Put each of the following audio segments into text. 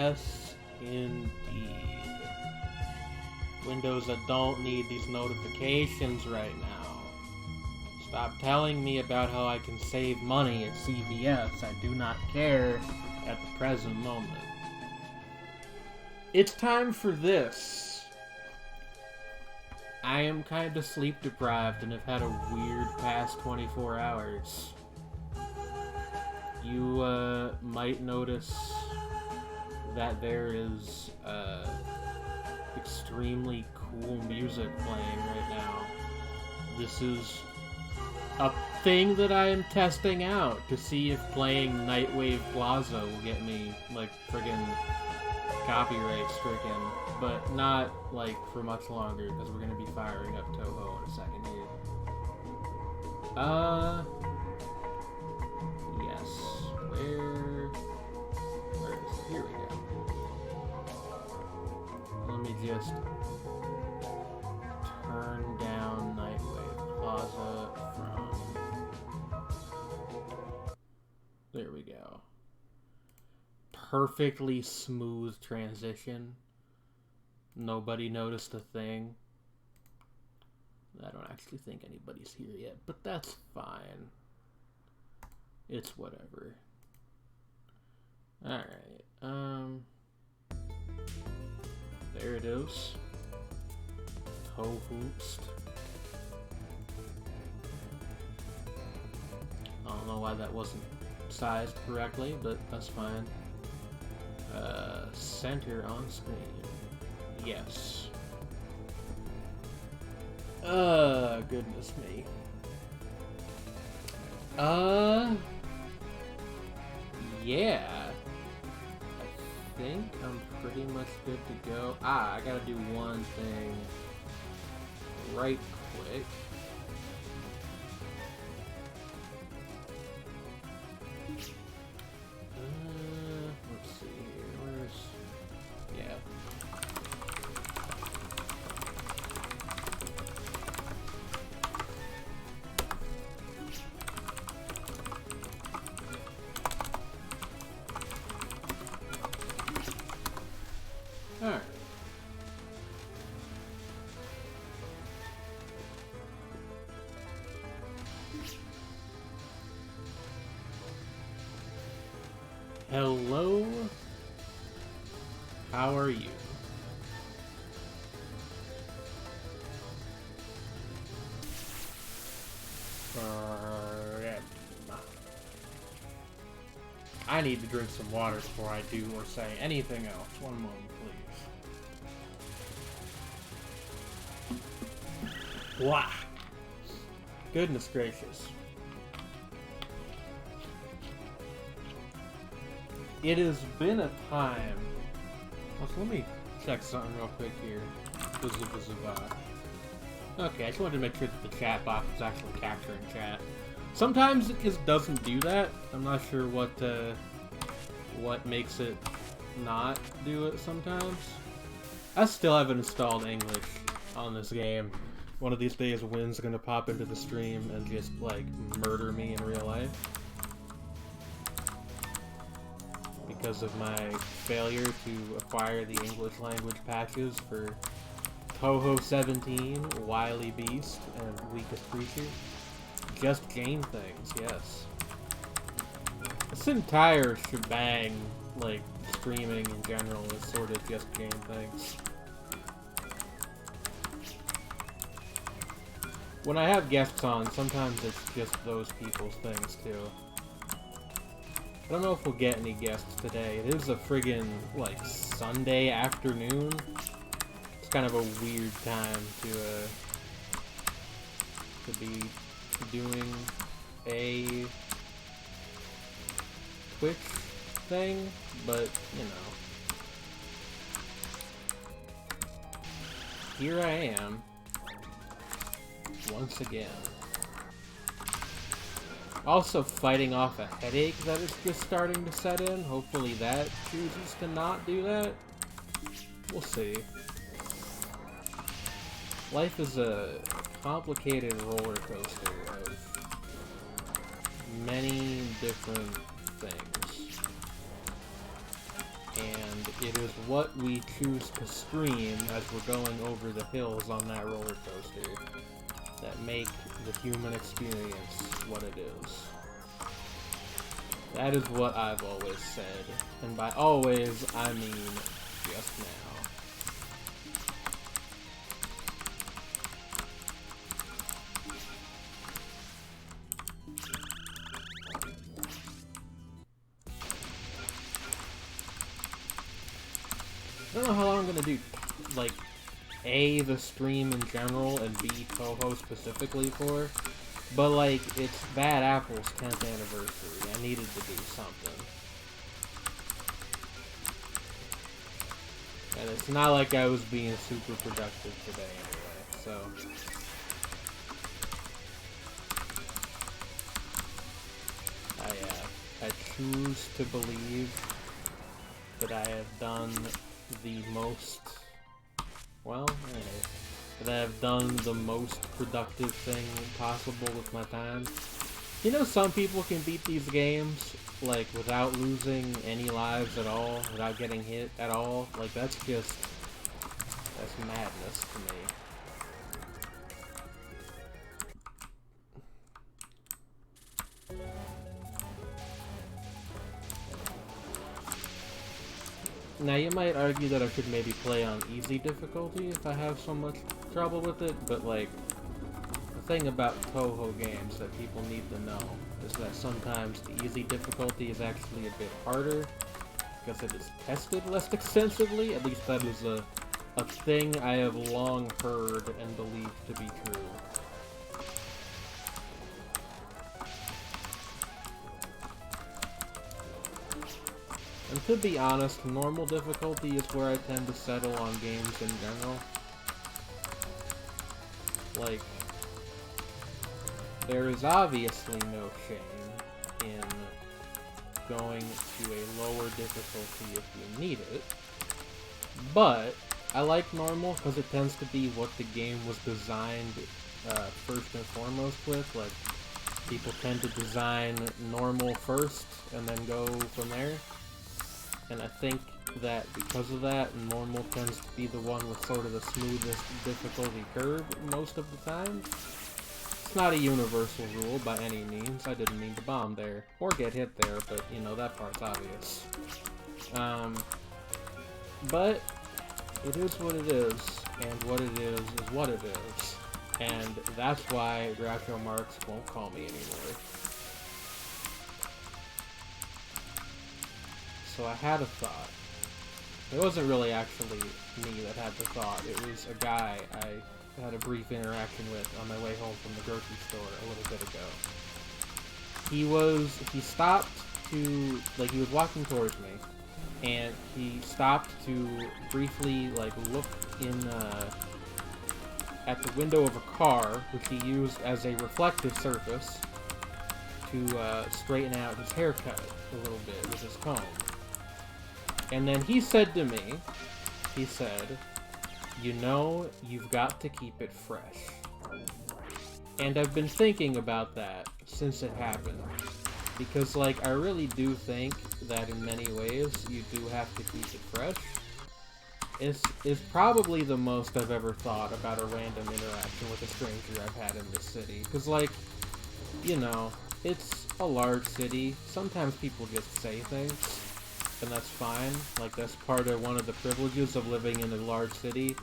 Yes, indeed. Windows that don't need these notifications right now. Stop telling me about how I can save money at CVS. I do not care at the present moment. It's time for this. I am kind of sleep deprived and have had a weird past 24 hours. You might notice that there is extremely cool music playing right now. This is a thing that I am testing out to see if playing Nightwave Plaza will get me, like, friggin' copyright stricken, but not, like, for much longer, because we're gonna be firing up Toho in a second here. Yes. Where is it? Here we go. Let me just turn down Nightwave Plaza from... There we go. Perfectly smooth transition. Nobody noticed a thing. I don't actually think anybody's here yet, but that's fine. It's whatever. Alright, there it is. Tohoost. I don't know why that wasn't sized correctly, but that's fine. Center on screen. Yes. Goodness me. Yeah. I think I'm pretty much good to go. I gotta do one thing right quick. Let's see here. Where's... Yeah. Alright. Hello? How are you? I need to drink some water before I do or say anything else. One moment, please. Wow. Goodness gracious. It has been a time. Also, let me check something real quick here. Okay, I just wanted to make sure that the chat box is actually capturing chat. Sometimes it just doesn't do that. I'm not sure what makes it not do it sometimes. I still haven't installed English on this game. One of these days, Wynn's gonna pop into the stream and just, like, murder me in real life. Because of my failure to acquire the English language patches for Toho 17, Wily Beast, and Weakest Creature. Just game things, yes. This entire shebang, like, streaming in general, is sort of just game things. When I have guests on, sometimes it's just those people's things, too. I don't know if we'll get any guests today. It is a friggin', like, Sunday afternoon. It's kind of a weird time to be doing a Twitch thing, but, you know. Here I am. Once again. Also fighting off a headache that is just starting to set in. Hopefully that chooses to not do that. We'll see. Life is a complicated roller coaster of many different things. and it is what we choose to stream as we're going over the hills on that roller coaster that make the human experience what it is. That is what I've always said, and by always, I mean just now. I don't know how long I'm gonna do, like, A, the stream in general, and B, Toho specifically for, but, like, it's Bad Apple's 10th anniversary. I needed to do something. And it's not like I was being super productive today anyway, so... I choose to believe that I have done the most, well, that I have done the most productive thing possible with my time. You know, some people can beat these games, like, without losing any lives at all, without getting hit at all. Like, that's madness to me. Now, you might argue that I should maybe play on easy difficulty if I have so much trouble with it, but, like, the thing about Toho games that people need to know is that sometimes the easy difficulty is actually a bit harder because it is tested less extensively. At least that is a thing I have long heard and believed to be true. And to be honest, normal difficulty is where I tend to settle on games in general. Like, there is obviously no shame in going to a lower difficulty if you need it, but I like normal because it tends to be what the game was designed first and foremost with. Like, people tend to design normal first and then go from there. And I think that because of that, normal tends to be the one with sort of the smoothest difficulty curve most of the time. It's not a universal rule by any means. I didn't mean to bomb there, or get hit there, but, you know, that part's obvious. But it is what it is, and what it is what it is. And that's why Groucho Marx won't call me anymore. So I had a thought. It wasn't really actually me that had the thought. It was a guy I had a brief interaction with on my way home from the grocery store a little bit ago. He stopped to, like, he was walking towards me, and he stopped to briefly, like, look in, at the window of a car, which he used as a reflective surface to, straighten out his haircut a little bit with his comb. And then he said to me, he said, "You know, you've got to keep it fresh." And I've been thinking about that since it happened. Because, like, I really do think that in many ways, you do have to keep it fresh. It's probably the most I've ever thought about a random interaction with a stranger I've had in this city. Because, like, you know, it's a large city. Sometimes people just say things. And that's fine. Like, that's part of one of the privileges of living in a large city.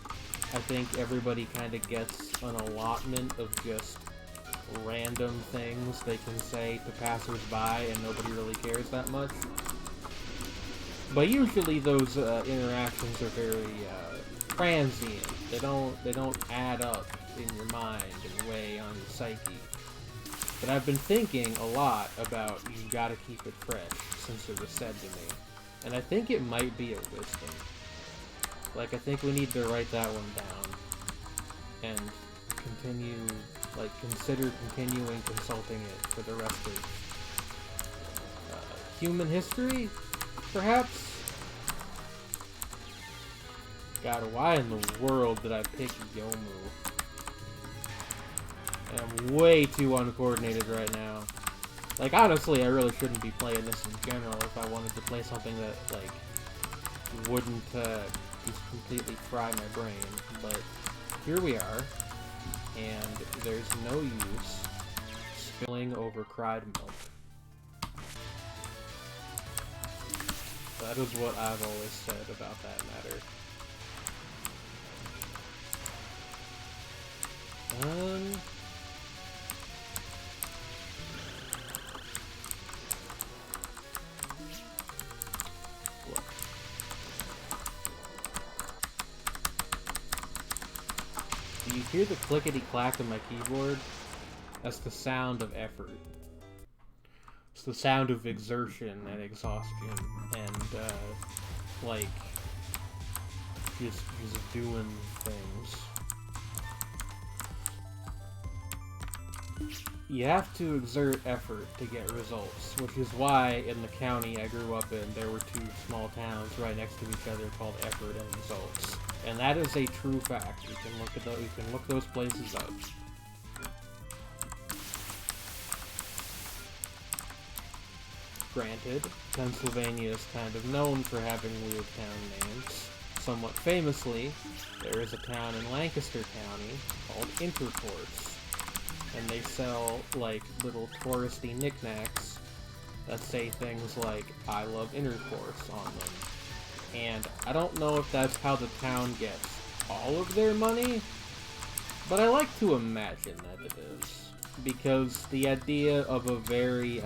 I think everybody kind of gets an allotment of just random things they can say to passers-by, and nobody really cares that much. But usually those interactions are very transient. They don't add up in your mind and weigh on your psyche. But I've been thinking a lot about you've got to keep it fresh since it was said to me. And I think it might be a wisdom. Like, I think we need to write that one down. And consider continuing consulting it for the rest of human history, perhaps? God, why in the world did I pick Yomu? And I'm way too uncoordinated right now. Like, honestly, I really shouldn't be playing this in general if I wanted to play something that, like, wouldn't just completely fry my brain, but here we are, and there's no use spilling over cried milk. That is what I've always said about that matter. Look. Do you hear the clickety-clack of my keyboard? That's the sound of effort. It's the sound of exertion and exhaustion and, like, just doing things. You have to exert effort to get results, which is why in the county I grew up in, there were two small towns right next to each other called Effort and Results. And that is a true fact. You can look at you can look those places up. Granted, Pennsylvania is kind of known for having weird town names. Somewhat famously, there is a town in Lancaster County called Intercourse. And they sell, like, little touristy knickknacks that say things like, "I love intercourse" on them. And I don't know if that's how the town gets all of their money, but I like to imagine that it is. Because the idea of a very,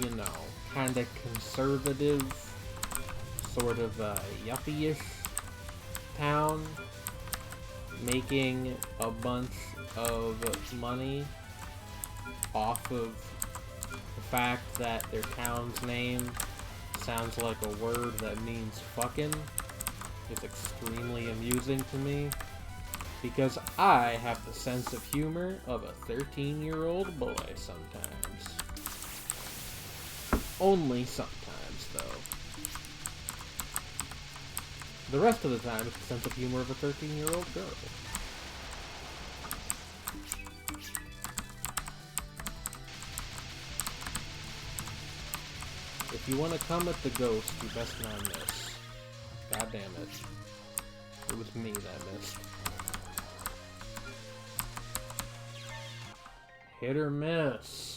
you know, kind of conservative, sort of, yuppie-ish town making a bunch of money off of the fact that their town's name sounds like a word that means fucking is extremely amusing to me, because I have the sense of humor of a 13-year-old boy sometimes. Only sometimes, though. The rest of the time, it's the sense of humor of a 13-year-old girl. If you want to come at the ghost, you best not miss. God damn it. It was me that missed. Hit or miss.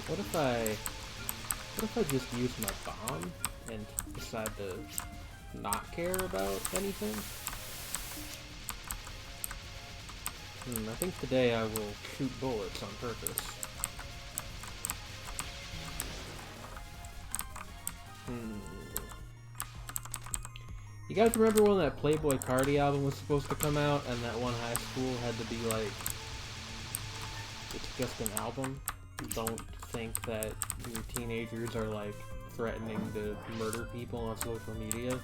What if I just use my bomb and decide to not care about anything? I think today I will shoot bullets on purpose. You guys remember when that Playboi Carti album was supposed to come out and that one high school had to be like, it's just an album? Don't think that your teenagers are like threatening to murder people on social media,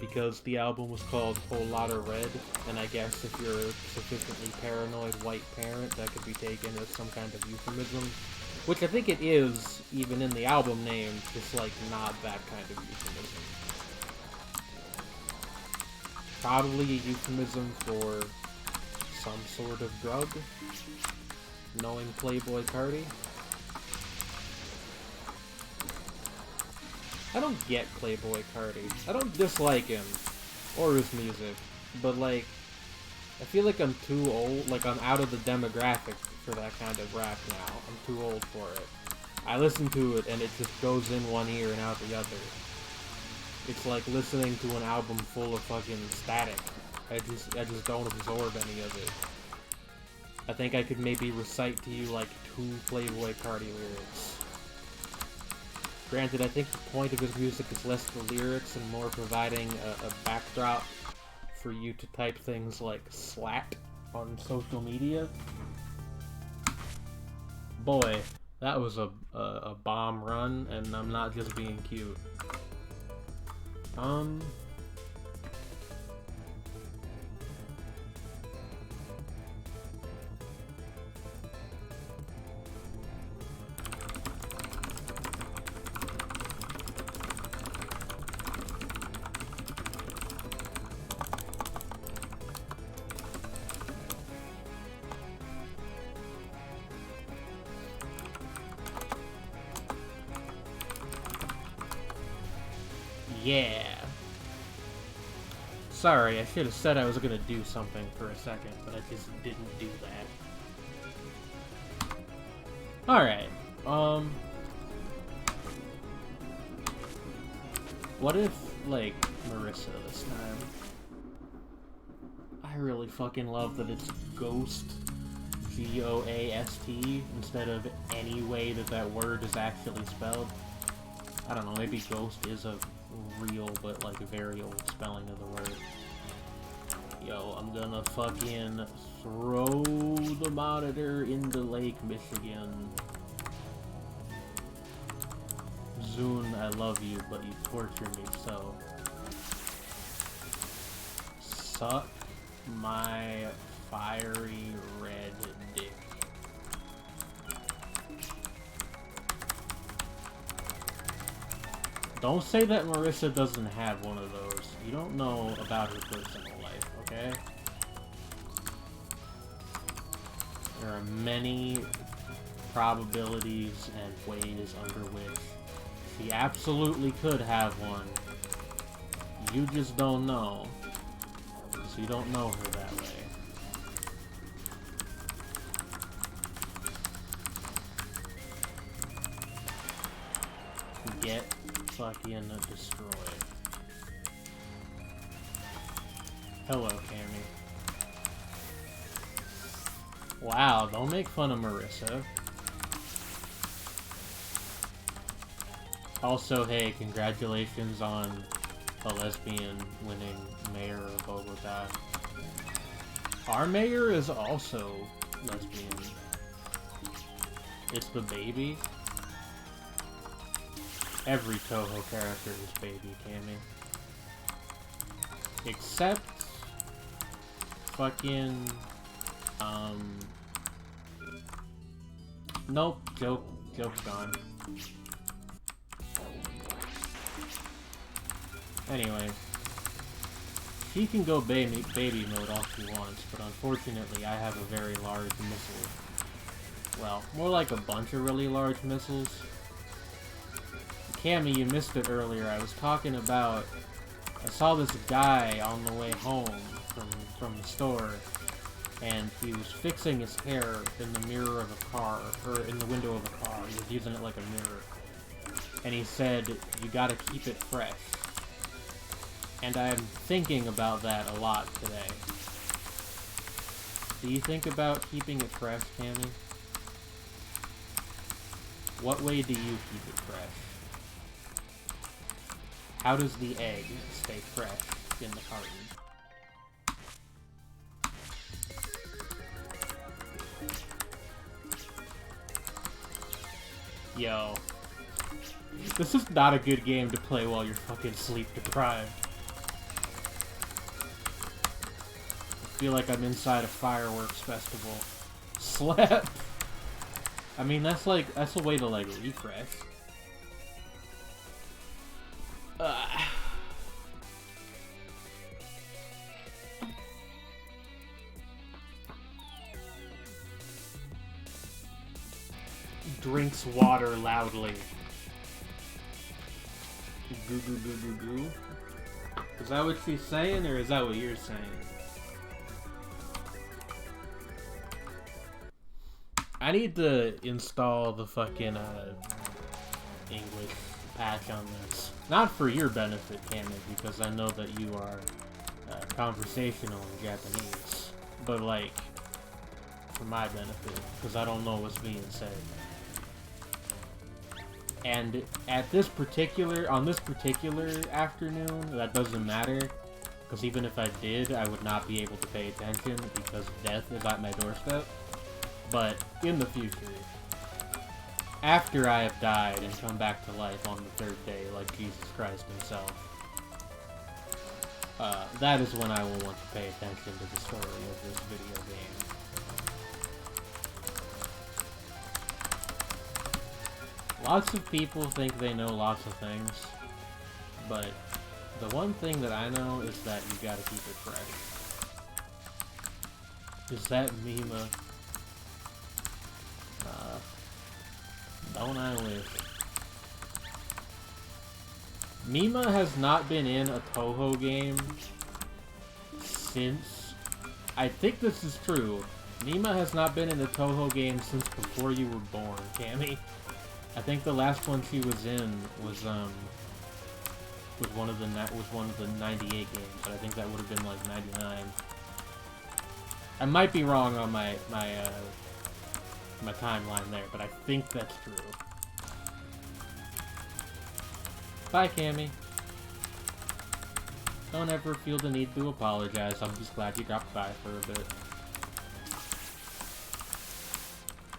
because the album was called Whole Lotta Red, and I guess if you're a sufficiently paranoid white parent, that could be taken as some kind of euphemism, which I think it is, even in the album name, just like not that kind of euphemism. Probably a euphemism for some sort of drug, knowing Playboi Carti. I don't get Playboi Carti. I don't dislike him, or his music, but like, I feel like I'm too old, like I'm out of the demographic for that kind of rap now. I'm too old for it. I listen to it and it just goes in one ear and out the other. It's like listening to an album full of fucking static. I just don't absorb any of it. I think I could maybe recite to you like 2 Playboi Carti lyrics. Granted, I think the point of his music is less the lyrics and more providing a backdrop for you to type things like slat on social media. Boy, that was a bomb run, and I'm not just being cute. Yeah. Sorry, I should have said I was gonna do something for a second, but I just didn't do that. Alright, what if, like, Marissa this time? I really fucking love that it's Ghost, G-O-A-S-T, instead of any way that that word is actually spelled. I don't know, maybe Ghost is a real, but, like, very old spelling of the word. Yo, I'm gonna fucking throw the monitor into Lake Michigan. Zune, I love you, but you torture me so. Suck my fiery red dick. Don't say that Marissa doesn't have one of those. You don't know about her personal life, okay? There are many probabilities and ways under which she absolutely could have one. You just don't know. Because you don't know her that way. Get fucking destroyed. Hello, Cammy. Wow, don't make fun of Marissa. Also, hey, congratulations on a lesbian winning mayor of Bogota. Our mayor is also lesbian. It's the baby. Every Toho character is baby, Cammy. Except fucking nope, joke's gone. Anyway, she can go baby mode all she wants, but unfortunately I have a very large missile. Well, more like a bunch of really large missiles. Cammy, you missed it earlier. I was talking about, I saw this guy on the way home from the store, and he was fixing his hair in the mirror of a car, or in the window of a car. He was using it like a mirror. And he said, you gotta keep it fresh. And I'm thinking about that a lot today. Do you think about keeping it fresh, Cammy? What way do you keep it fresh? How does the egg stay fresh in the carton? Yo. This is not a good game to play while you're fucking sleep deprived. I feel like I'm inside a fireworks festival. Slap! I mean, that's a way to, like, refresh. Drinks water loudly. Goo goo goo goo goo. Is that what she's saying, or is that what you're saying? I need to install the fucking English patch on this. Not for your benefit, Cammy, because I know that you are conversational in Japanese. But, like, for my benefit, because I don't know what's being said. And at this particular, on this particular afternoon, that doesn't matter. Because even if I did, I would not be able to pay attention because death is at my doorstep. But in the future, after I have died and come back to life on the third day, like Jesus Christ himself, that is when I will want to pay attention to the story of this video game. Lots of people think they know lots of things, but the one thing that I know is that you gotta keep it fresh. Is that Mima? Don't I wish? Mima has not been in a Toho game since... I think this is true. Mima has not been in a Toho game since before you were born, Cammy. I think the last one she was in was one of the 98 games, but I think that would have been like 99. I might be wrong on my timeline there, but I think that's true. Bye, Cammy. Don't ever feel the need to apologize. I'm just glad you dropped by for a bit.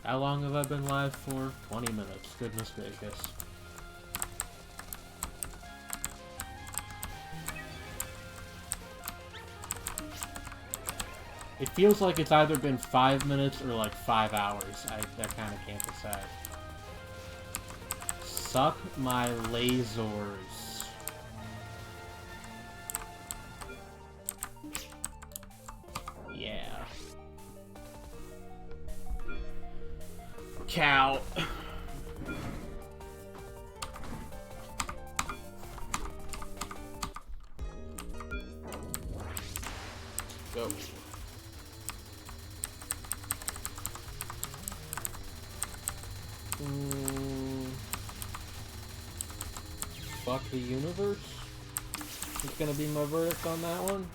How long have I been live for? 20 minutes. Goodness gracious. It feels like it's either been 5 minutes or like 5 hours. I kind of can't decide. Suck my lasers. Yeah. Cow. Go. Fuck the universe? It's gonna be my verdict on that one.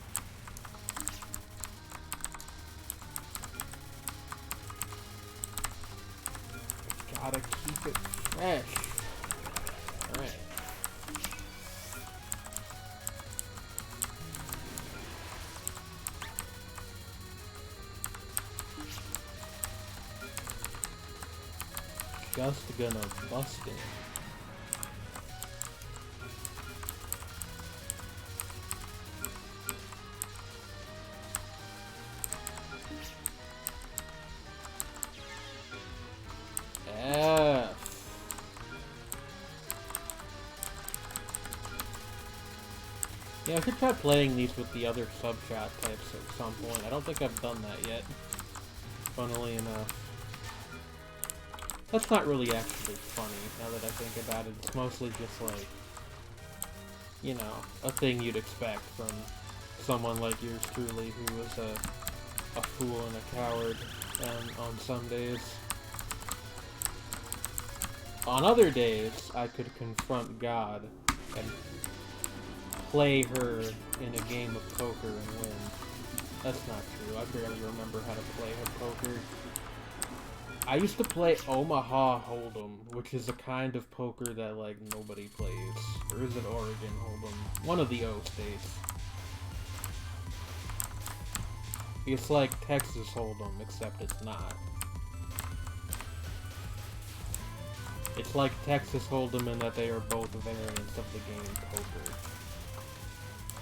Gotta keep it fresh. Alright. Just gonna bust it. Yeah, I could try playing these with the other sub-chat types at some point. I don't think I've done that yet, funnily enough. That's not really actually funny, now that I think about it. It's mostly just like, you know, a thing you'd expect from someone like yours truly, who was a fool and a coward on some days. On other days, I could confront God and play her in a game of poker and win. That's not true. I barely remember how to play her poker. I used to play Omaha Hold'em, which is a kind of poker that, like, nobody plays. Or is it Oregon Hold'em? One of the O states. It's like Texas Hold'em, except it's not. It's like Texas Hold'em in that they are both variants of the game poker.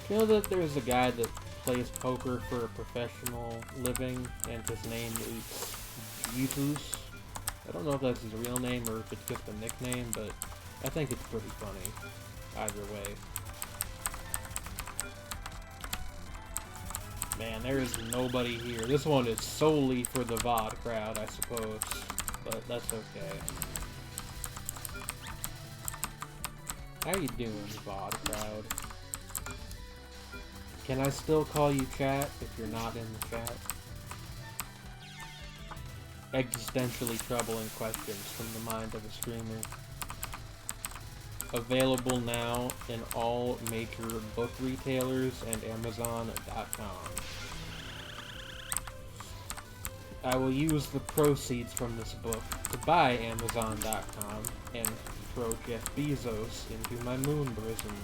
You know that there's a guy that plays poker for a professional living, and his name is zzzz? I don't know if that's his real name or if it's just a nickname, but I think it's pretty funny. Either way. Man, there is nobody here. This one is solely for the VOD crowd, I suppose. But that's okay. How you doing, VOD crowd? Can I still call you chat if you're not in the chat? Existentially troubling questions from the mind of a streamer. Available now in all major book retailers and Amazon.com. I will use the proceeds from this book to buy Amazon.com and throw Jeff Bezos into my moon prism.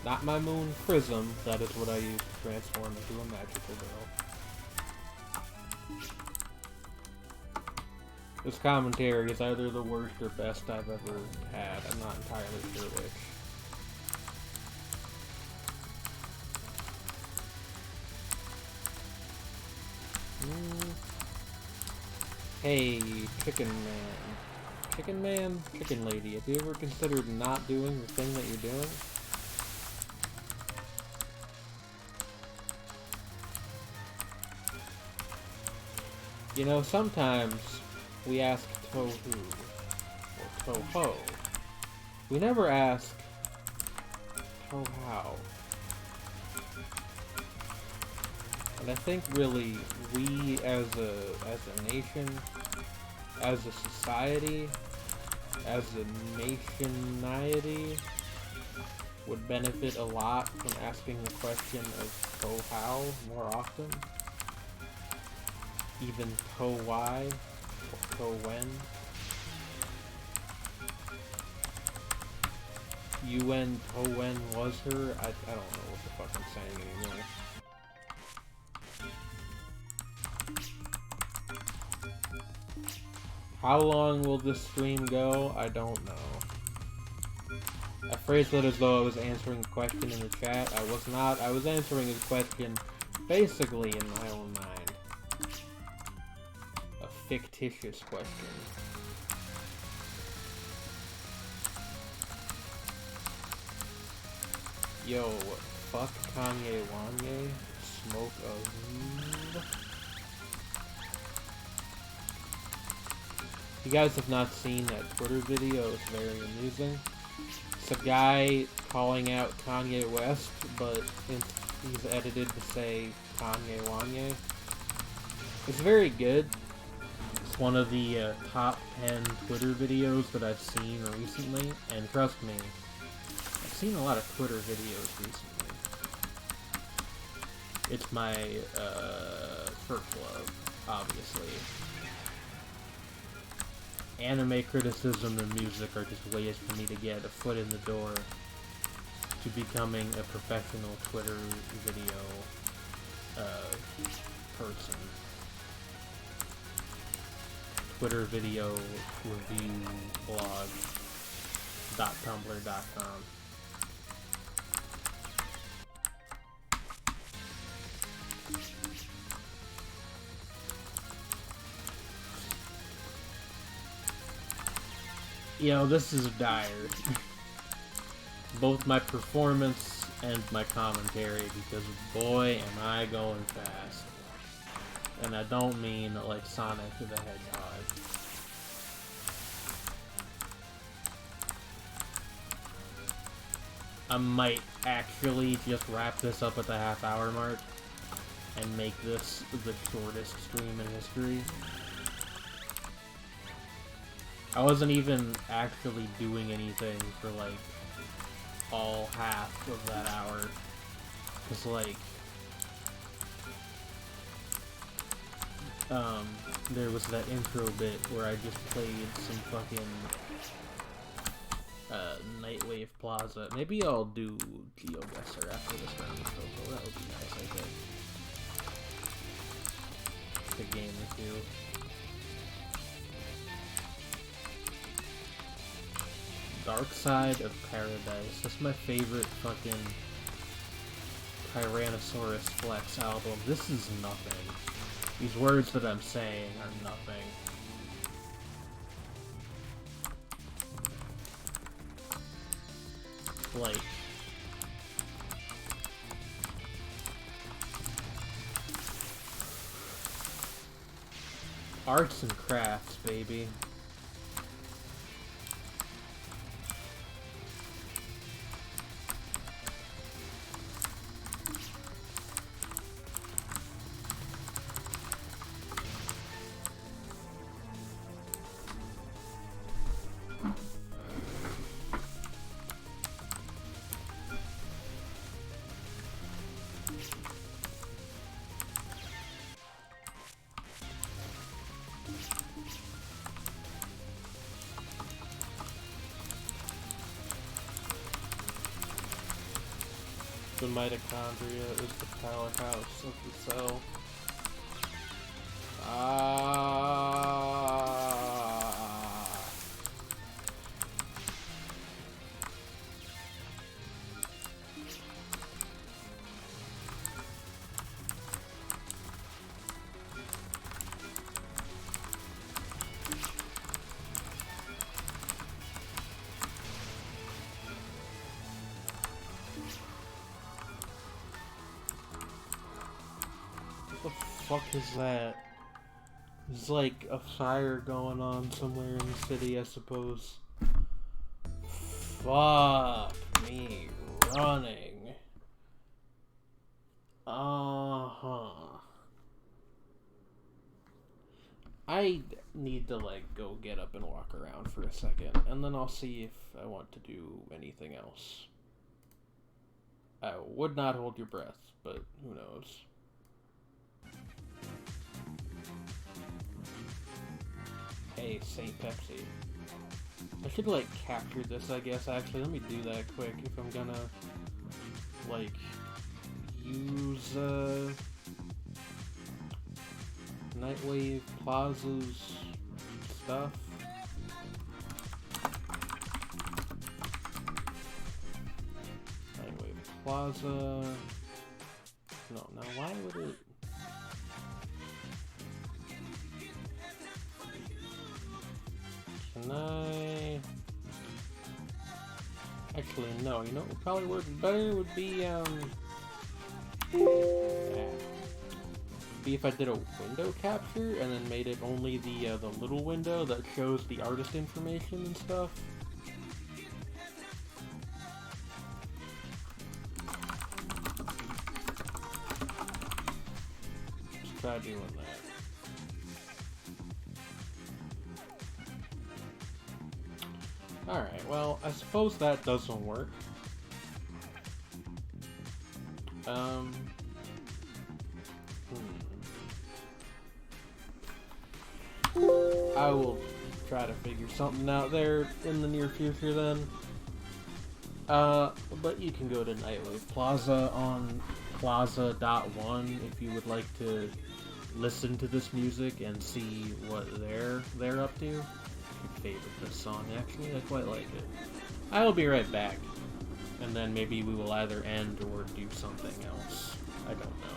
Not my moon prism, that is what I use to transform into a magical girl. This commentary is either the worst or best I've ever had. I'm not entirely sure which. Hey, Chicken Man. Chicken Man? Chicken Lady, have you ever considered not doing the thing that you're doing? You know, sometimes we ask Tohu, or Toho. We never ask Oh, how? And I think really we as a nation, as a society, as a nationity would benefit a lot from asking the question of "oh how" more often. Even "oh why" or "oh when." UN "oh when" was her? I don't know what the fuck I'm saying anymore. How long will this stream go? I don't know. I phrased it as though I was answering a question in the chat. I was not. I was answering a question basically in my own mind. A fictitious question. Yo, fuck Kanye Wanye, smoke a weed. If you guys have not seen that Twitter video, it's very amusing. It's a guy calling out Kanye West, but he's edited to say Kanye Wanye. It's very good. It's one of the top 10 Twitter videos that I've seen recently, and trust me, I've seen a lot of Twitter videos recently. It's my first love, obviously. Anime criticism and music are just ways for me to get a foot in the door to becoming a professional Twitter video person. Twitter video review blog .tumblr.com. Yo, this is dire. Both my performance and my commentary, because boy am I going fast. And I don't mean like Sonic the Hedgehog. I might actually just wrap this up at the half-hour mark and make this the shortest stream in history. I wasn't even actually doing anything for like all half of that hour. Cause like there was that intro bit where I just played some fucking Nightwave Plaza. Maybe I'll do GeoGuessr after this round of Coco. That would be nice, I think. A game or two. Dark Side of Paradise. That's my favorite fucking Tyrannosaurus Flex album. This is nothing. These words that I'm saying are nothing. Like, arts and crafts, baby. The mitochondria is the powerhouse of the cell. What the fuck is that? There's like a fire going on somewhere in the city, I suppose. Fuck me running. Uh-huh. I need to, like, go get up and walk around for a second, and then I'll see if I want to do anything else. I would not hold your breath, but who knows. Hey, St. Pepsi. I should, like, capture this, I guess, actually. Let me do that quick if I'm gonna, like, use, Nightwave Plaza's stuff. Nightwave Plaza. No, now why would it... Can I... Actually, no. You know what would probably work better would be, be if I did a window capture and then made it only the little window that shows the artist information and stuff. Let's try doing that. Alright, well, I suppose that doesn't work. I will try to figure something out there in the near future then. But you can go to Nightwave Plaza on plaza.1 if you would like to listen to this music and see what they're up to. I favorite this song, actually. I quite like it. I will be right back. And then maybe we will either end or do something else. I don't know.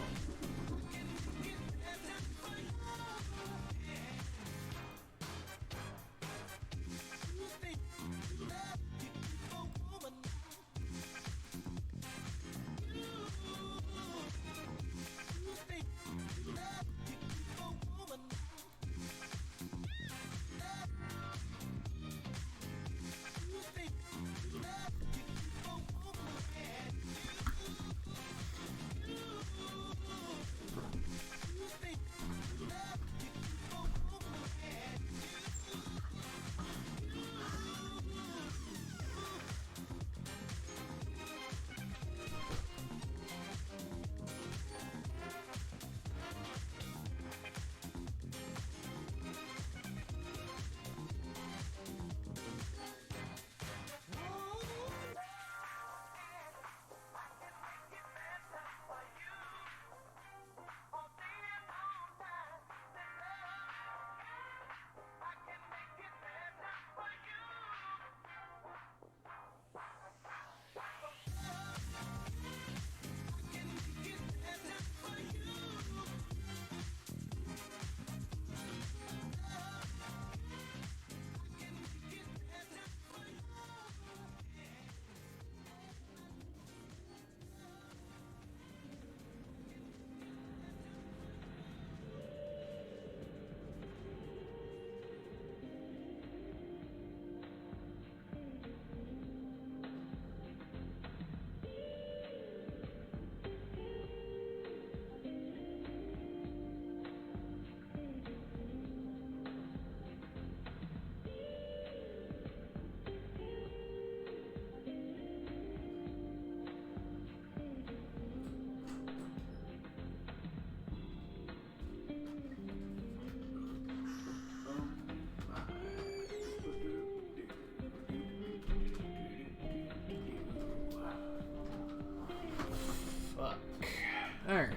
Alright.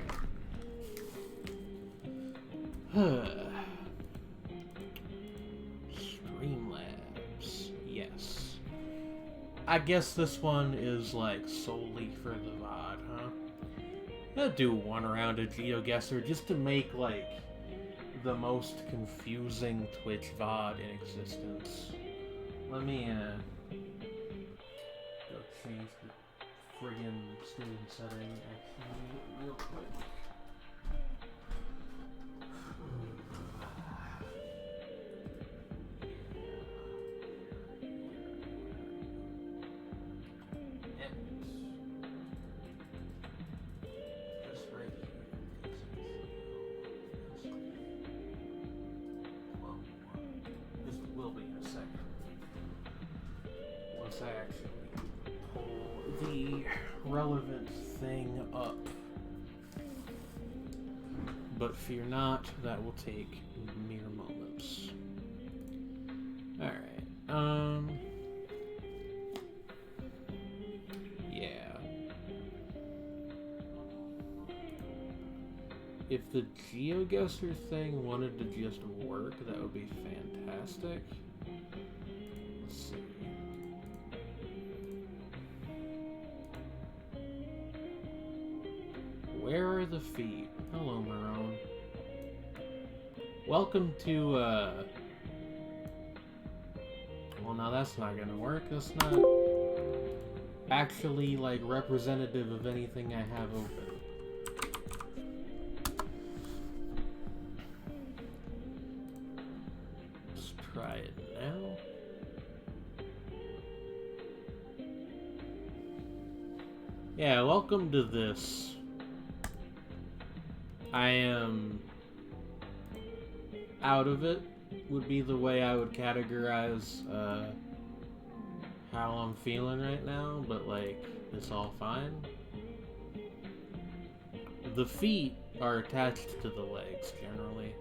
Streamlabs. Yes. I guess this one is like solely for the VOD, huh? I'll do one round of GeoGuessr just to make like the most confusing Twitch VOD in existence. Let me go change the friggin' stream setting actually real quick. Let's actually pull the relevant thing up. But fear not, that will take mere moments. Alright, yeah. If the GeoGuessr thing wanted to just work, that would be fantastic. Let's see. Where are the feet? Hello, Marone. Welcome to, well, now that's not gonna work. That's not actually, like, representative of anything I have open. Let's try it now. Yeah, welcome to this. I am out of it, would be the way I would categorize how I'm feeling right now, but like, it's all fine. The feet are attached to the legs, generally,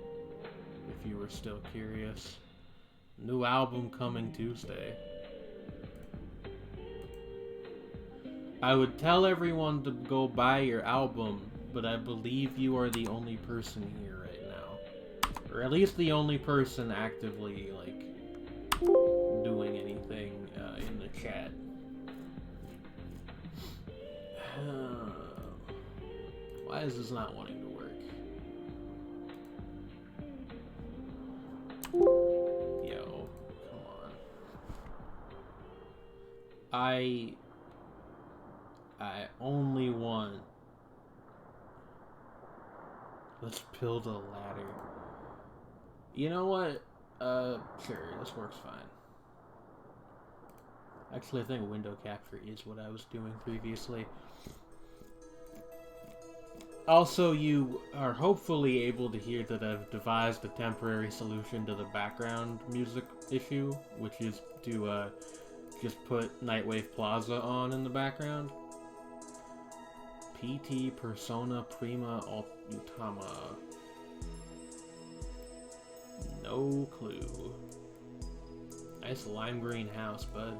if you were still curious. New album coming Tuesday. I would tell everyone to go buy your album, but I believe you are the only person here right now. Or at least the only person actively, like, doing anything in the chat. Why is this not wanting to work? Yo, come on. I only want... Let's build a ladder. You know what? Sure, this works fine. Actually, I think window capture is what I was doing previously. Also, you are hopefully able to hear that I've devised a temporary solution to the background music issue, which is to just put Nightwave Plaza on in the background. PT Persona Prima Ultima. No clue. Nice lime green house, bud.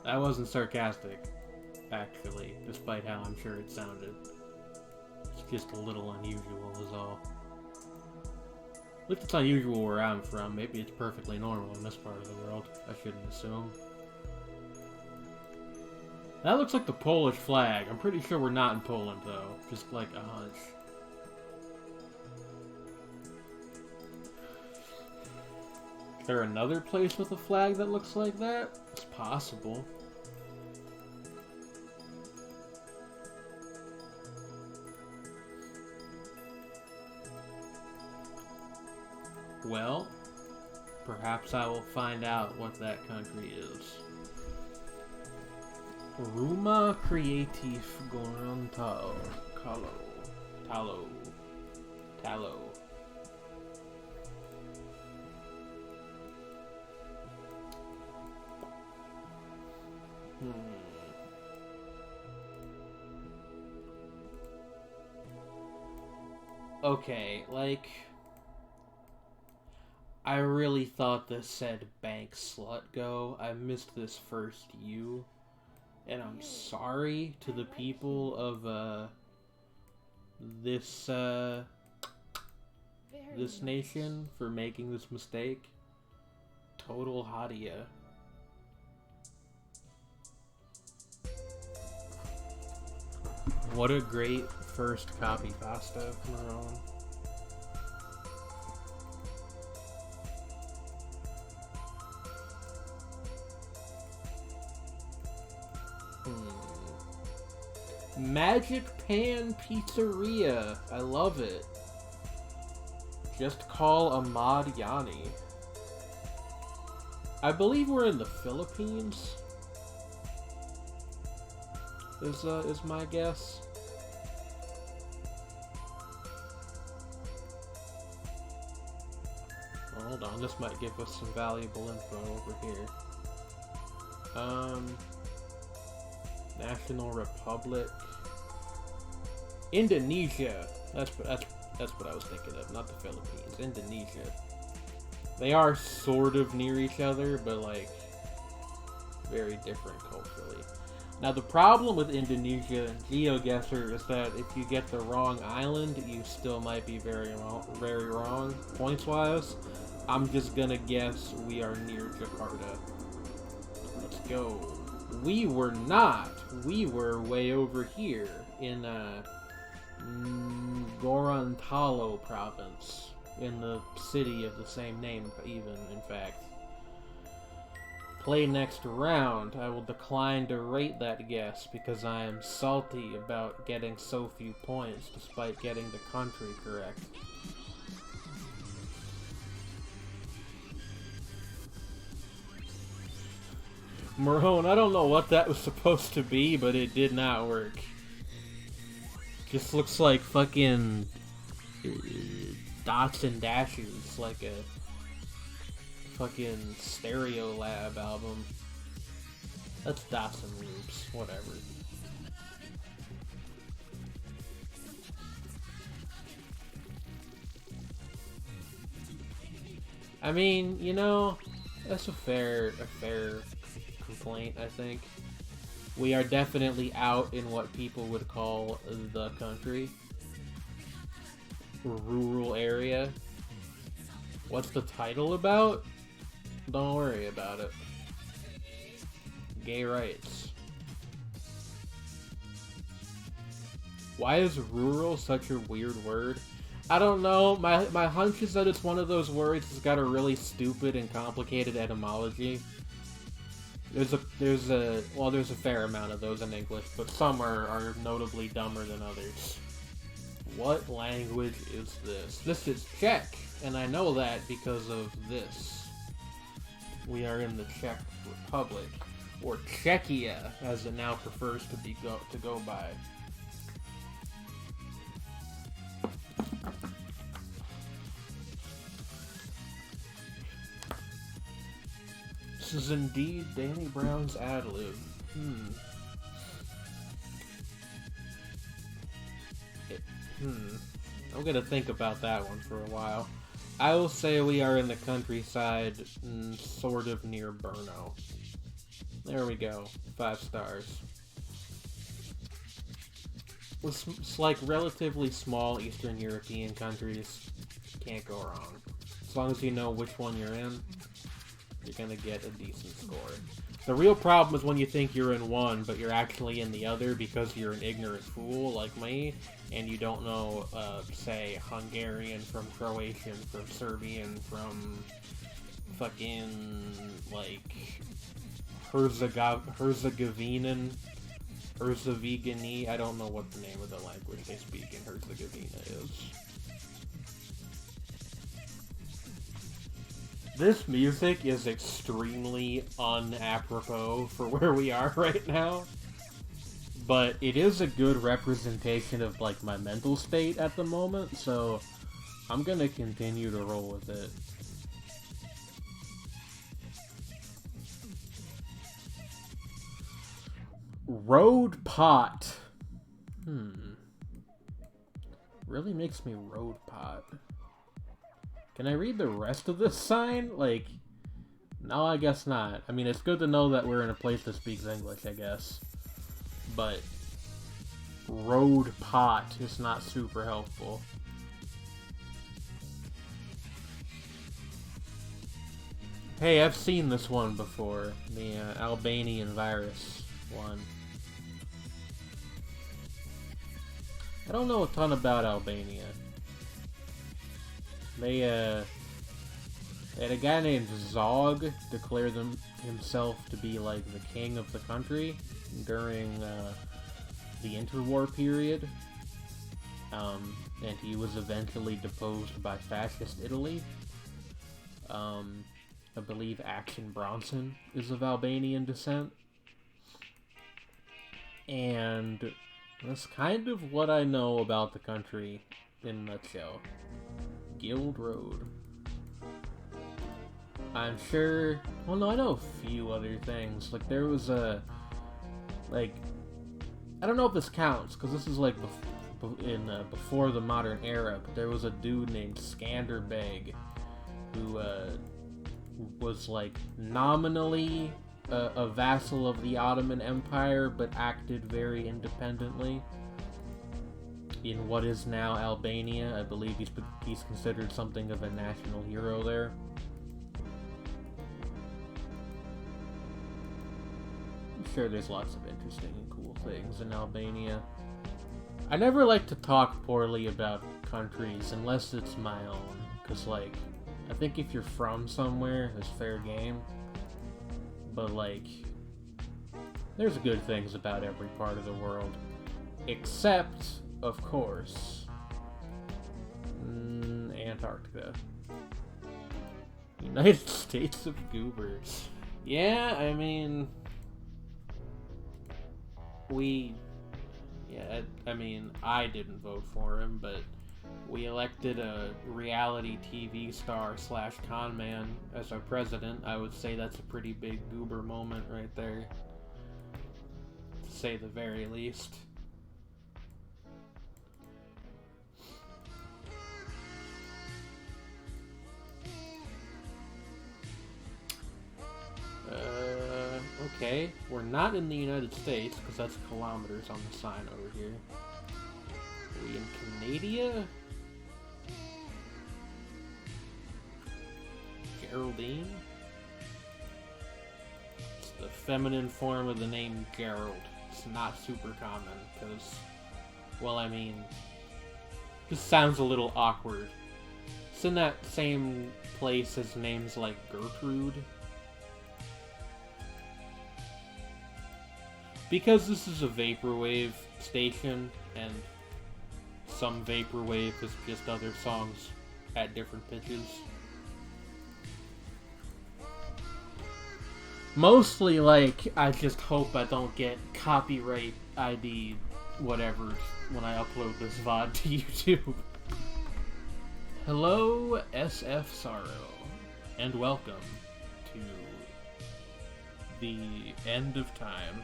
That wasn't sarcastic, actually, despite how I'm sure it sounded. It's just a little unusual is all. At least it's unusual where I'm from. Maybe it's perfectly normal in this part of the world. I shouldn't assume. That looks like the Polish flag. I'm pretty sure we're not in Poland, though. Just like a hunch. Is there another place with a flag that looks like that? It's possible. Well, perhaps I will find out what that country is. Ruma Creative Gorantal Tallow. Okay, like, I really thought this said Bank Slut Go. I missed this first U. And I'm sorry to the people of, this nation for making this mistake. Total Hadia. What a great first copy pasta, Marone. Magic Pan Pizzeria. I love it. Just call Ahmad Yanni. I believe we're in the Philippines. Is my guess. Hold on, this might give us some valuable info over here. National Republic. Indonesia. That's what I was thinking of, not the Philippines. Indonesia. They are sort of near each other, but like very different culturally. Now the problem with Indonesia and GeoGuessr is that if you get the wrong island, you still might be very wrong points-wise. I'm just gonna guess we are near Jakarta. Let's go. We were not. We were way over here in Gorontalo province, in the city of the same name, even, in fact. Play next round. I will decline to rate that guess because I am salty about getting so few points despite getting the country correct. Marone, I don't know what that was supposed to be, but it did not work. Just looks like fucking dots and dashes, like a fucking Stereolab album. That's dots and loops, whatever. I mean, you know, that's a fair complaint, I think. We are definitely out in what people would call the country. Rural area. What's the title about? Don't worry about it. Gay rights. Why is rural such a weird word? I don't know. My hunch is that it's one of those words that's got a really stupid and complicated etymology. There's a fair amount of those in English, but some are notably dumber than others. What language is this? This is Czech, and I know that because of this. We are in the Czech Republic, or Czechia, as it now prefers to go by. This is indeed Danny Brown's ad-lib. I'm gonna think about that one for a while. I will say we are in the countryside, sort of near Brno. There we go. 5 stars. It's like relatively small Eastern European countries. Can't go wrong. As long as you know which one you're in, you're gonna get a decent score. The real problem is when you think you're in one, but you're actually in the other because you're an ignorant fool like me, and you don't know, say, Hungarian from Croatian, from Serbian, from fucking, like, Herzegovinian, I don't know what the name of the language they speak in Herzegovina is. This music is extremely unapropos for where we are right now, but it is a good representation of, like, my mental state at the moment, so I'm gonna continue to roll with it. Road pot. Really makes me road pot. Can I read the rest of this sign? Like, no, I guess not. I mean, it's good to know that we're in a place that speaks English, I guess. But road pot is not super helpful. Hey, I've seen this one before. The Albanian virus one. I don't know a ton about Albania. They had a guy named Zog declare himself to be like the king of the country during the interwar period, and he was eventually deposed by fascist Italy. I believe Action Bronson is of Albanian descent, and that's kind of what I know about the country in a nutshell. Guild Road. I'm sure... Well, no, I know a few other things. Like, there was a... Like... I don't know if this counts, because this is, like, before the modern era, but there was a dude named Skanderbeg who, was, like, nominally a vassal of the Ottoman Empire, but acted very independently. In what is now Albania, I believe he's considered something of a national hero there. I'm sure there's lots of interesting and cool things in Albania. I never like to talk poorly about countries unless it's my own, because, like, I think if you're from somewhere, it's fair game. But, like, there's good things about every part of the world. Except, of course, Antarctica. United States of Goobers. Yeah, I mean... I didn't vote for him, but we elected a reality TV star / con man as our president. I would say that's a pretty big goober moment right there, to say the very least. Okay, we're not in the United States, because that's kilometers on the sign over here. Are we in Canada? Geraldine? It's the feminine form of the name Gerald. It's not super common, because, well, I mean, this sounds a little awkward. It's in that same place as names like Gertrude. Because this is a vaporwave station, and some vaporwave is just other songs at different pitches. Mostly, like, I just hope I don't get copyright ID whatever when I upload this VOD to YouTube. Hello, SF Sorrow, and welcome to the end of time.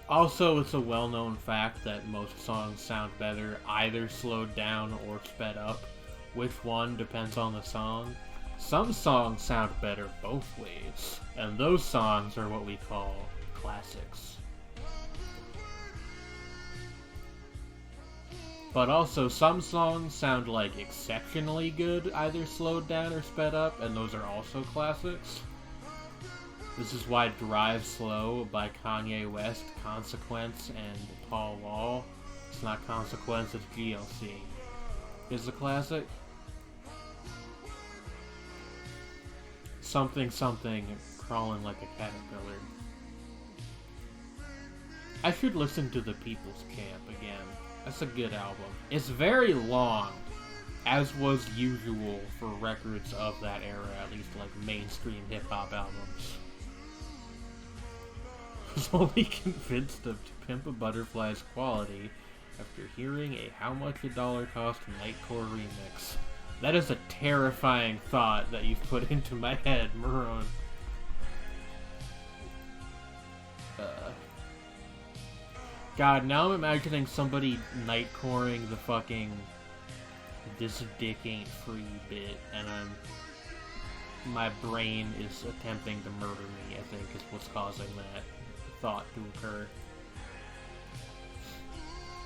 Also, it's a well-known fact that most songs sound better either slowed down or sped up. Which one depends on the song. Some songs sound better both ways, and those songs are what we call classics. But also, some songs sound like exceptionally good either slowed down or sped up, and those are also classics. This is why Drive Slow by Kanye West, Consequence, and Paul Wall, it's not Consequence, it's GLC, is a classic. Something something crawling like a caterpillar. I should listen to The People's Camp again. That's a good album. It's very long, as was usual for records of that era, at least like mainstream hip-hop albums. I was only convinced of To Pimp a Butterfly's quality after hearing a How Much a Dollar Cost Nightcore remix. That is a terrifying thought that you've put into my head, Maroon. God, now I'm imagining somebody nightcoring the fucking "This Dick Ain't Free" bit, and my brain is attempting to murder me, I think, is what's causing that thought to occur.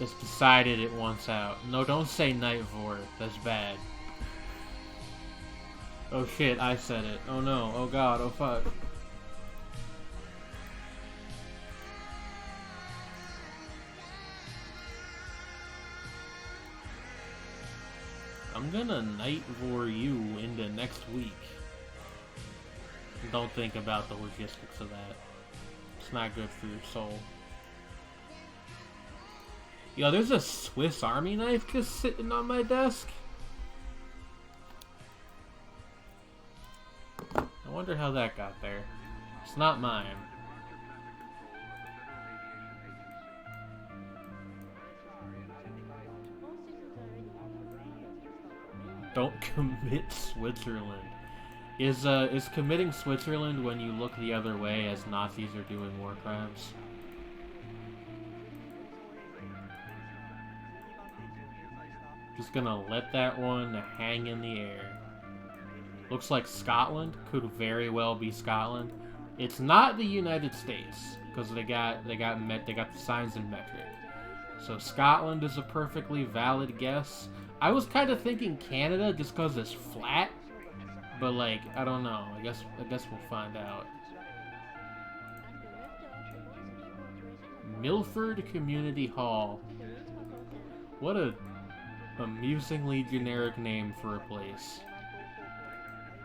It's decided it wants out. No, don't say Nightvor. That's bad. Oh shit, I said it. Oh no. Oh god. Oh fuck. I'm gonna Nightvor you into next week. Don't think about the logistics of that. It's not good for your soul. Yo, there's a Swiss Army knife just sitting on my desk. I wonder how that got there. It's not mine. Don't commit Switzerland. Is committing Switzerland when you look the other way as Nazis are doing war crimes? Just gonna let that one hang in the air. Looks like Scotland. Could very well be Scotland. It's not the United States because they got the signs in metric. So Scotland is a perfectly valid guess. I was kind of thinking Canada just because it's flat, but like I don't know. I guess we'll find out. Milford Community Hall. What a amusingly generic name for a place.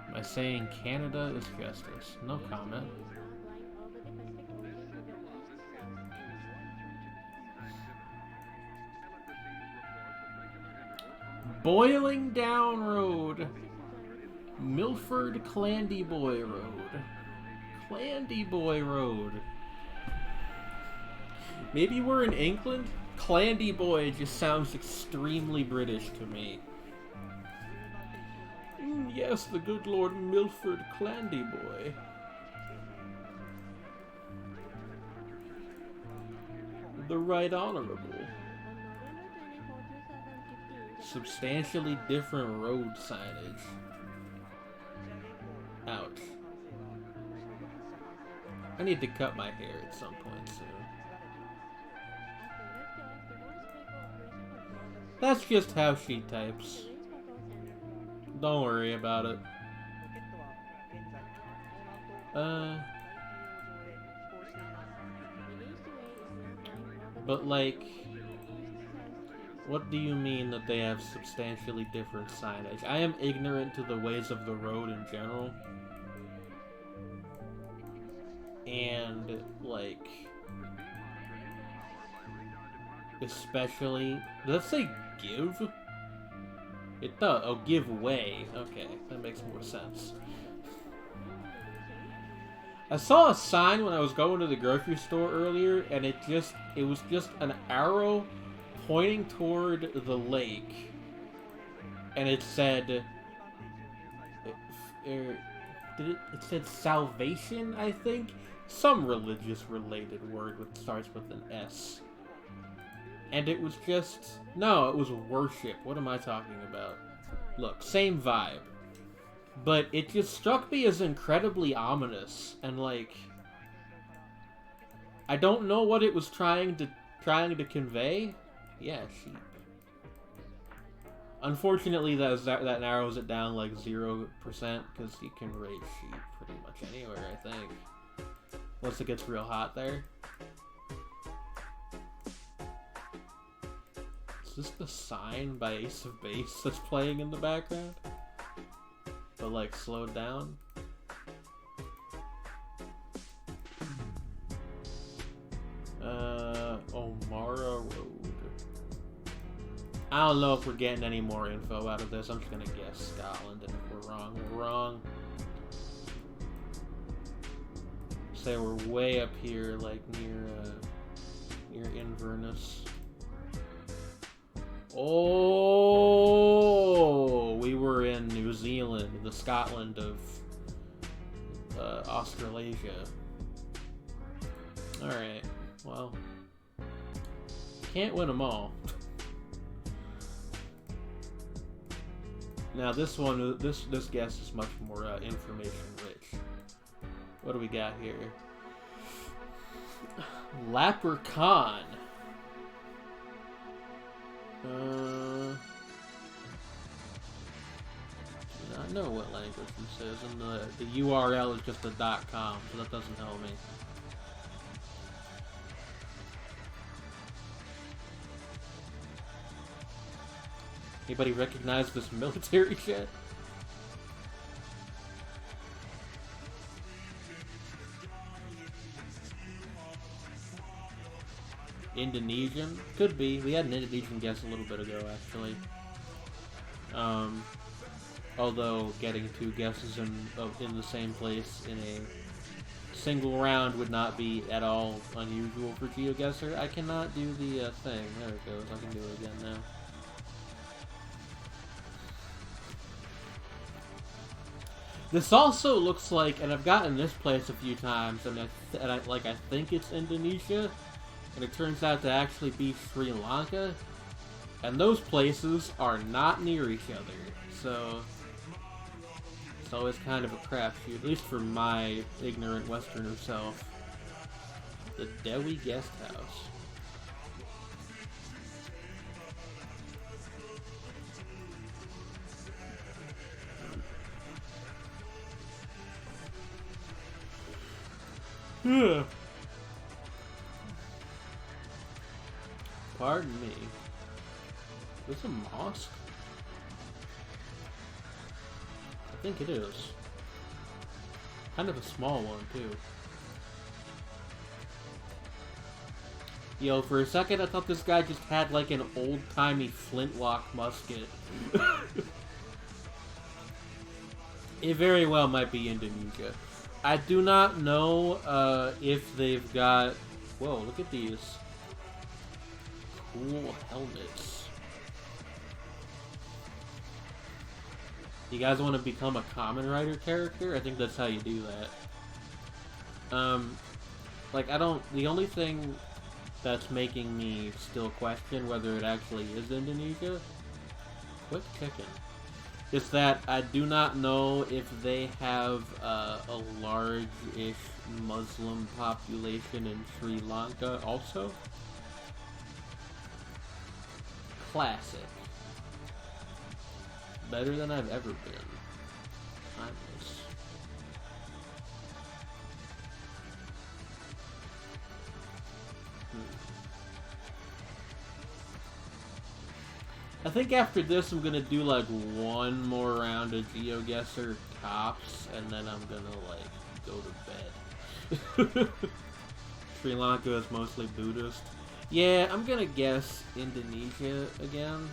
Am I saying Canada is justice? No comment. Boiling Down Road. Milford Clandyboy Road. Clandyboy Road. Maybe we're in England? Clandyboy just sounds extremely British to me. Yes, the good Lord Milford Clandyboy. The Right Honourable. Substantially different road signage. Ouch. I need to cut my hair at some point soon. That's just how she types. Don't worry about it. But like, what do you mean that they have substantially different signage? I am ignorant to the ways of the road in general. And like, especially, does it say give? It does. Oh, give way. Okay, that makes more sense. I saw a sign when I was going to the grocery store earlier, and it was just an arrow pointing toward the lake, and it said, it said salvation, I think? Some religious related word that starts with an S. And it was just... No, it was worship. What am I talking about? Look, same vibe. But it just struck me as incredibly ominous. And, like... I don't know what it was trying to convey. Yeah, sheep. Unfortunately, that narrows it down, like, 0%. Because you can raise sheep pretty much anywhere, I think. Once it gets real hot there. Is this the sign by Ace of Base that's playing in the background? But like slowed down? O'Mara Road. I don't know if we're getting any more info out of this. I'm just gonna guess Scotland, and if we're wrong, we're wrong. Say we're way up here, like near Inverness. Oh, we were in New Zealand, the Scotland of Australasia. Alright, well, can't win them all. Now this one, this guess is much more information rich. What do we got here? Leprechaun. Do not know what language this is, and the URL is just a .com, so that doesn't help me. Anybody recognize this military jet? Indonesian? Could be. We had an Indonesian guess a little bit ago, actually. Although getting two guesses in the same place in a single round would not be at all unusual for GeoGuessr. I cannot do the thing. There it goes. I can do it again now. This also looks like, and I've gotten this place a few times, and I think it's Indonesia, and it turns out to actually be Sri Lanka, and those places are not near each other, so it's always kind of a crapshoot, at least for my ignorant Westerner self. The Dewi Guest House. Pardon me. Is this a mosque? I think it is. Kind of a small one, too. Yo, for a second I thought this guy just had like an old-timey flintlock musket. It very well might be Indonesia. I do not know if they've got... Whoa, look at these cool helmets. You guys want to become a Kamen Rider character? I think that's how you do that. Like, the only thing that's making me still question whether it actually is Indonesia, quit kicking, is that I do not know if they have a large-ish Muslim population in Sri Lanka also. Classic. Better than I've ever been. Timeless. I think after this I'm gonna do like one more round of GeoGuessr Cops, and then I'm gonna like go to bed. Sri Lanka is mostly Buddhist. Yeah, I'm gonna guess Indonesia again.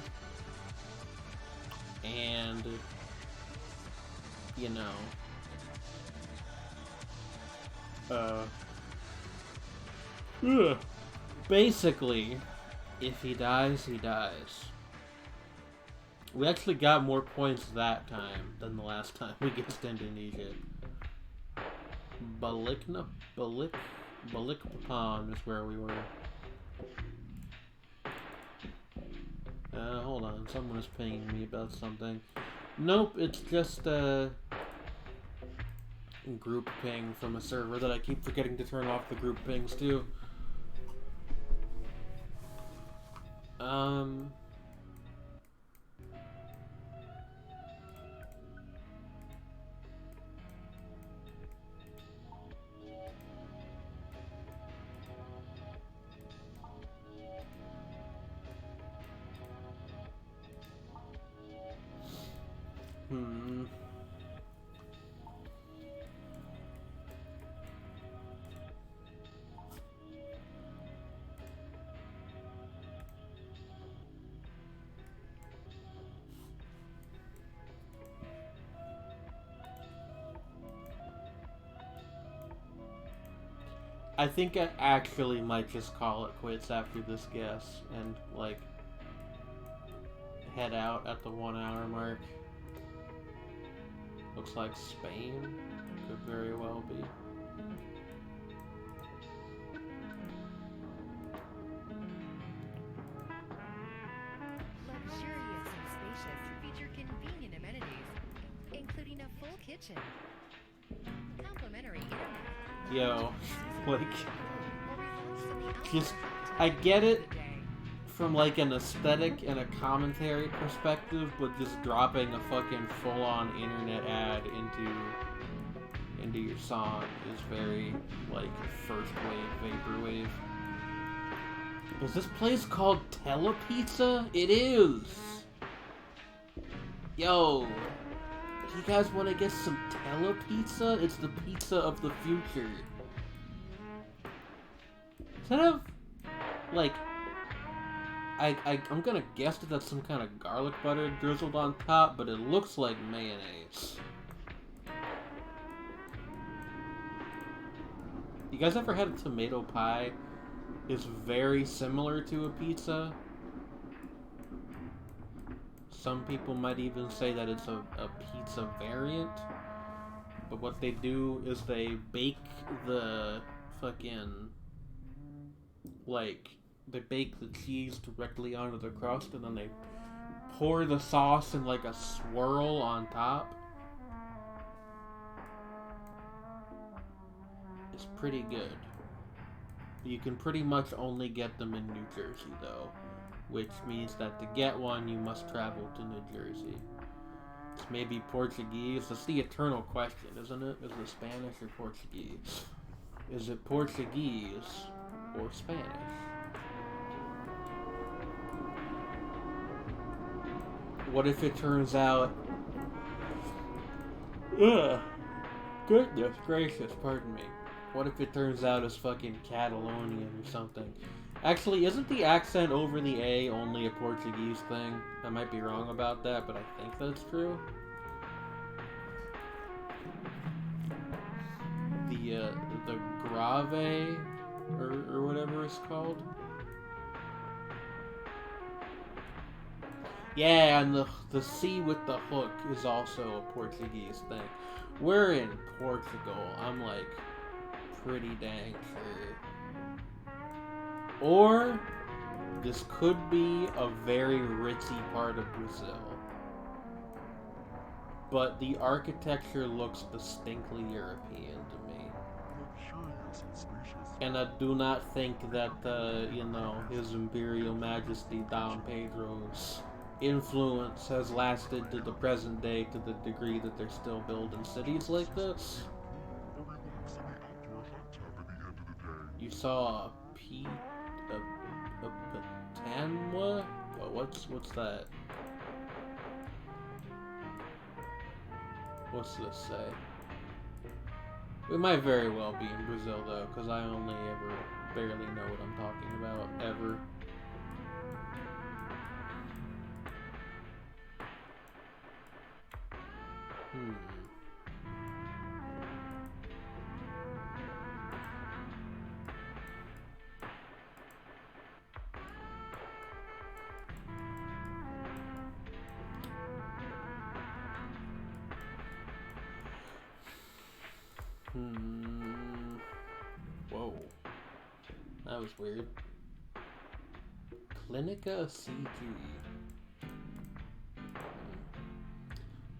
And, you know, basically, if he dies, he dies. We actually got more points that time than the last time we guessed Indonesia. Balikpapan is where we were. Hold on, someone is pinging me about something. Nope, it's just a group ping from a server that I keep forgetting to turn off the group pings to. I think I actually might just call it quits after this guess and, like, head out at the 1 hour mark. Looks like Spain could very well be. Luxurious and spacious, feature convenient amenities, including a full kitchen, complimentary internet. Yo, like, just, I get it from like an aesthetic and a commentary perspective, but just dropping a fucking full-on internet ad into your song is very, like, first wave, vaporwave. Is this place called Telepizza? It is! Yo, do you guys want to get some Telepizza? It's the pizza of the future. Instead of, like, I'm gonna guess that that's some kind of garlic butter drizzled on top, but it looks like mayonnaise. You guys ever had a tomato pie? It's very similar to a pizza. Some people might even say that it's a pizza variant. But what they do is they bake the fucking, like, they bake the cheese directly onto the crust, and then they pour the sauce in like a swirl on top. It's pretty good. You can pretty much only get them in New Jersey, though, which means that to get one, you must travel to New Jersey. It's maybe Portuguese. It's the eternal question, isn't it? Is it Spanish or Portuguese? Is it Portuguese or Spanish? What if it turns out... Ugh. Goodness gracious, pardon me. What if it turns out it's fucking Catalonian or something? Actually, isn't the accent over the A only a Portuguese thing? I might be wrong about that, but I think that's true. The grave, or whatever it's called. Yeah, and the C with the hook is also a Portuguese thing. We're in Portugal. I'm like pretty dang sure. Or this could be a very ritzy part of Brazil. But the architecture looks distinctly European to me. And I do not think that, you know, His Imperial Majesty Dom Pedro's influence has lasted to the present day to the degree that they're still building cities like this. You saw a Patanwa? Oh, what's that? What's this say? We might very well be in Brazil though, because I only ever barely know what I'm talking about, ever. Whoa. That was weird. Clinica CG.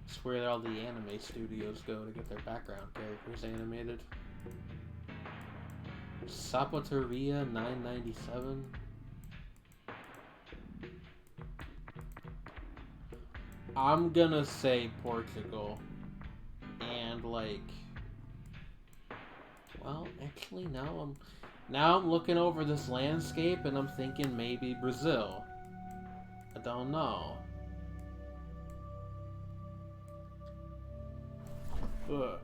It's where all the anime studios go to get their background characters animated. Sapateria 997. I'm gonna say Portugal. And like, well, actually now I'm looking over this landscape and I'm thinking maybe Brazil. I don't know. Ugh,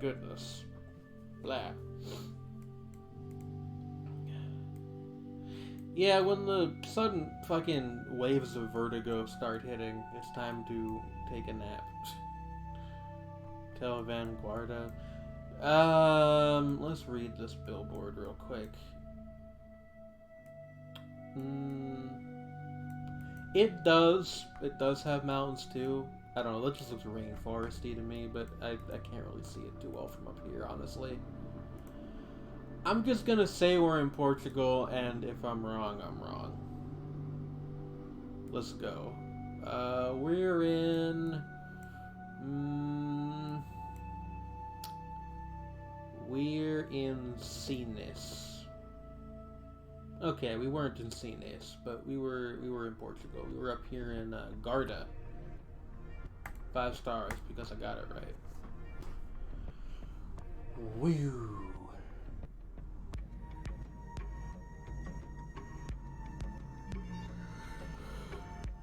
goodness. Blah. Yeah, when the sudden fucking waves of vertigo start hitting, it's time to take a nap. Tel Vanguardia. Let's read this billboard real quick. It does have mountains too. I don't know, that just looks rainforesty to me, but I can't really see it too well from up here, honestly. I'm just gonna say we're in Portugal, and if I'm wrong, I'm wrong. Let's go. We're in... we're in Sines. Okay, we weren't in Sines, but we were in Portugal. We were up here in Garda. 5 stars because I got it right. Woo.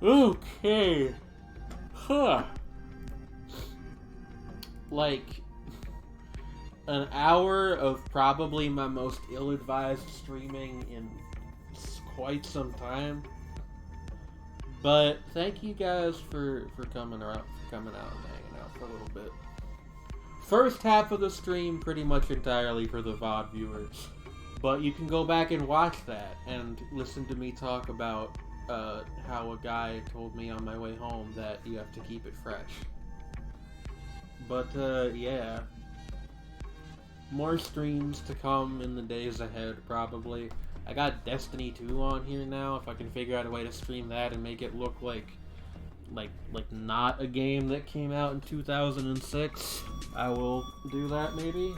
Okay. Huh. Like an hour of probably my most ill-advised streaming in quite some time. But thank you guys for coming out and hanging out for a little bit. First half of the stream pretty much entirely for the VOD viewers. But you can go back and watch that and listen to me talk about how a guy told me on my way home that you have to keep it fresh. But yeah, more streams to come in the days ahead, probably. I got Destiny 2 on here now. If I can figure out a way to stream that and make it look like not a game that came out in 2006, I will do that maybe.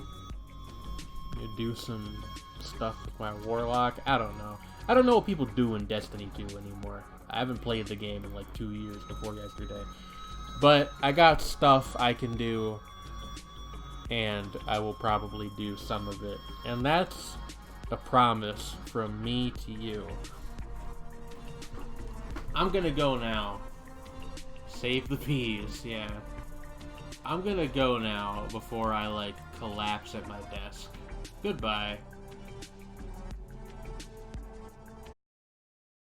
Do some stuff with my Warlock. I don't know. I don't know what people do in Destiny 2 anymore. I haven't played the game in like 2 years before yesterday. But I got stuff I can do, and I will probably do some of it. And that's a promise from me to you. I'm gonna go now. Save the peas, yeah. I'm gonna go now before I, like, collapse at my desk. Goodbye.